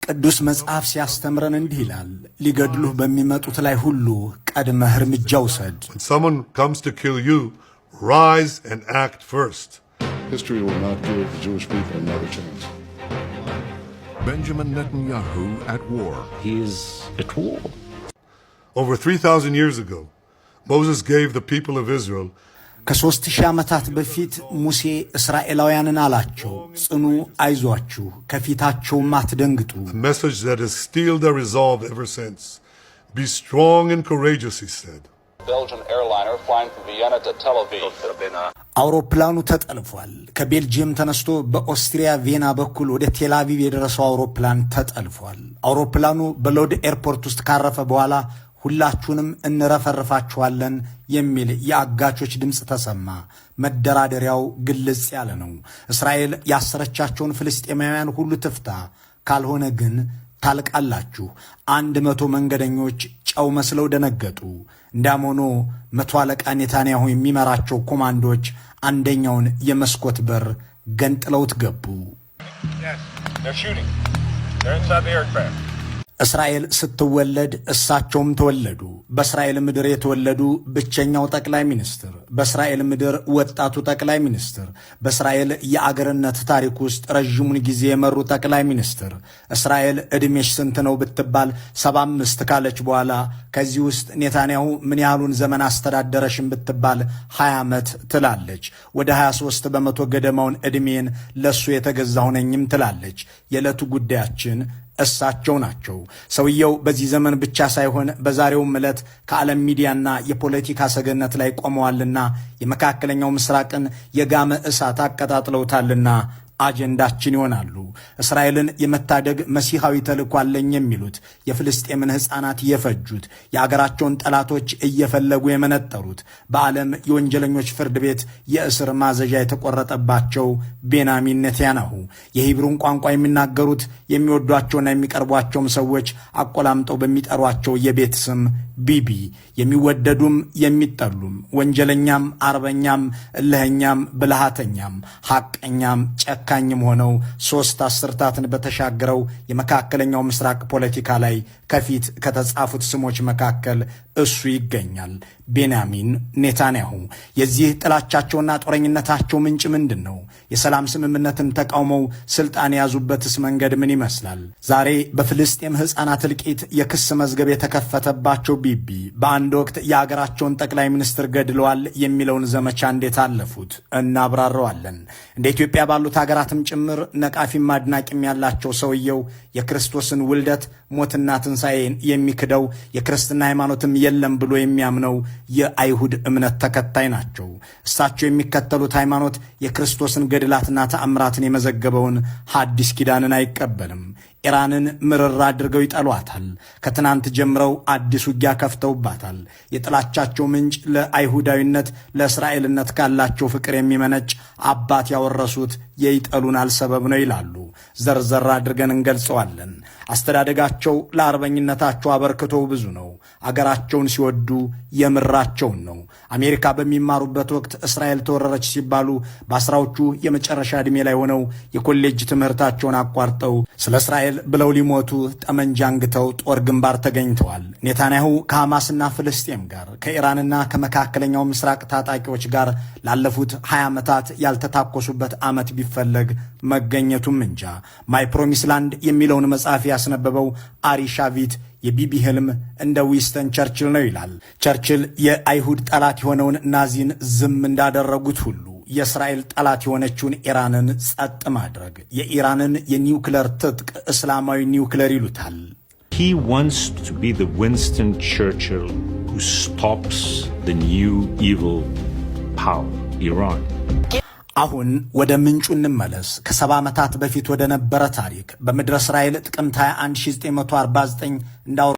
ቅዱስ መጽሐፍ ሲያስተምረን እንዲህ ይላል፣ ሊገድሉህ በሚመጡት ላይ ሁሉ ቀድመህ እርምጃ ውሰድ። When someone comes to kill you, rise and act first. History will not give the Jewish people another chance. Benjamin Netanyahu at war. He is at war. Over 3,000 years ago, Moses gave the people of Israel ከ3000 ዓመታት በፊት ሙሴ እስራኤላውያንን አላቸው፣ ጽኑ፣ አይዟችሁ፣ ከፊታቸውም አትደንግጡ። a message that has steeled their resolve ever since. Be strong and courageous, he said. Belgian airliner flying from Vienna to Tel Aviv. አውሮፕላኑ ተጠልፏል። ከቤልጂየም ተነስቶ በኦስትሪያ ቪየና በኩል ወደ ቴል አቪቭ የደረሰው አውሮፕላን ተጠልፏል። አውሮፕላኑ በሎድ ኤርፖርት ውስጥ ካረፈ በኋላ ሁላችሁንም እንረፈርፋችኋለን የሚል የአጋቾች ድምፅ ተሰማ። መደራደሪያው ግልጽ ያለ ነው። እስራኤል ያሰረቻቸውን ፍልስጤማውያን ሁሉ ትፍታ፣ ካልሆነ ግን ታልቃላችሁ። 100 መንገደኞች ጨው መስለው ደነገጡ። እንዳም ሆኖ 100 አለቃ ኔታንያሁ የሚመራቸው ኮማንዶች አንደኛውን የመስኮት በር ገንጥለውት ገቡ። እስራኤል ስትወለድ እሳቸውም ተወለዱ። በእስራኤል ምድር የተወለዱ ብቸኛው ጠቅላይ ሚኒስትር፣ በእስራኤል ምድር ወጣቱ ጠቅላይ ሚኒስትር፣ በእስራኤል የአገርነት ታሪክ ውስጥ ረዥሙን ጊዜ የመሩ ጠቅላይ ሚኒስትር። እስራኤል ዕድሜሽ ስንት ነው ብትባል 75 ካለች በኋላ ከዚህ ውስጥ ኔታንያሁ ምን ያህሉን ዘመን አስተዳደረሽም ብትባል 20 ዓመት ትላለች። ወደ 23 በመቶ ገደማውን ዕድሜን ለሱ የተገዛሁ ነኝም ትላለች። የዕለቱ ጉዳያችን እሳቸው ናቸው። ሰውየው በዚህ ዘመን ብቻ ሳይሆን በዛሬውም ዕለት ከዓለም ሚዲያና የፖለቲካ ሰገነት ላይ ቆመዋልና የመካከለኛው ምስራቅን የጋመ እሳት አቀጣጥለውታልና አጀንዳችን ይሆናሉ። እስራኤልን የመታደግ መሲሐዊ ተልእኮ አለኝ የሚሉት፣ የፍልስጤምን ሕፃናት የፈጁት፣ የአገራቸውን ጠላቶች እየፈለጉ የመነጠሩት፣ በዓለም የወንጀለኞች ፍርድ ቤት የእስር ማዘዣ የተቆረጠባቸው ቤንያሚን ኔታንያሁ፣ የሂብሩን ቋንቋ የሚናገሩት የሚወዷቸውና የሚቀርቧቸውም ሰዎች አቆላምጠው በሚጠሯቸው የቤት ስም ቢቢ፣ የሚወደዱም የሚጠሉም፣ ወንጀለኛም፣ አርበኛም፣ እልህኛም፣ ብልሃተኛም፣ ሐቀኛም ጨካኝም ሆነው 3 አስርታትን በተሻገረው የመካከለኛው ምስራቅ ፖለቲካ ላይ ከፊት ከተጻፉት ስሞች መካከል እሱ ይገኛል። ቤንያሚን ኔታንያሁ። የዚህ ጥላቻቸውና ጦረኝነታቸው ምንጭ ምንድን ነው? የሰላም ስምምነትን ተቃውመው ስልጣን የያዙበትስ መንገድ ምን ይመስላል? ዛሬ በፍልስጤም ሕፃናት እልቂት የክስ መዝገብ የተከፈተባቸው ቢቢ በአንድ ወቅት የአገራቸውን ጠቅላይ ሚኒስትር ገድለዋል የሚለውን ዘመቻ እንዴት አለፉት? እናብራረዋለን። እንደ ኢትዮጵያ ባሉት ሀገራትም ጭምር ነቃፊም አድናቂም ያላቸው ሰውየው የክርስቶስን ውልደት ሞትና ትንሣኤን የሚክደው የክርስትና ሃይማኖትም የለም ብሎ የሚያምነው የአይሁድ እምነት ተከታይ ናቸው። እሳቸው የሚከተሉት ሃይማኖት የክርስቶስን ገድላትና ተአምራትን የመዘገበውን ሐዲስ ኪዳንን አይቀበልም። ኢራንን ምርር አድርገው ይጠሏታል። ከትናንት ጀምረው አዲስ ውጊያ ከፍተውባታል። የጥላቻቸው ምንጭ ለአይሁዳዊነት ለእስራኤልነት ካላቸው ፍቅር የሚመነጭ አባት ያወረሱት የይጠሉናል ሰበብ ነው ይላሉ። ዘርዘር አድርገን እንገልጸዋለን። አስተዳደጋቸው ለአርበኝነታቸው አበርክቶው ብዙ ነው። አገራቸውን ሲወዱ የምራቸውን ነው። አሜሪካ በሚማሩበት ወቅት እስራኤል ተወረረች ሲባሉ በአስራዎቹ የመጨረሻ ዕድሜ ላይ ሆነው የኮሌጅ ትምህርታቸውን አቋርጠው ስለ እስራኤል ብለው ሊሞቱ ጠመንጃ አንግተው ጦር ግንባር ተገኝተዋል። ኔታንያሁ ከሐማስና ፍልስጤም ጋር ከኢራንና ከመካከለኛው ምስራቅ ታጣቂዎች ጋር ላለፉት 20 ዓመታት ያልተታኮሱበት ዓመት ቢፈለግ መገኘቱም እንጃ። ማይ ፕሮሚስ ላንድ የሚለውን መጽሐፍ ያስነበበው አሪ ሻቪት የቢቢ ህልም እንደ ዊንስተን ቸርችል ነው ይላል። ቸርችል የአይሁድ ጠላት የሆነውን ናዚን ዝም እንዳደረጉት ሁሉ የእስራኤል ጠላት የሆነችውን ኢራንን ጸጥ ማድረግ፣ የኢራንን የኒውክለር ትጥቅ እስላማዊ ኒውክለር ይሉታል። He wants to be the Winston Churchill who stops the new evil power, Iran. አሁን ወደ ምንጩ እንመለስ። ከ70 ዓመታት በፊት ወደ ነበረ ታሪክ በምድረ እስራኤል ጥቅምት 21 1949 እንዳው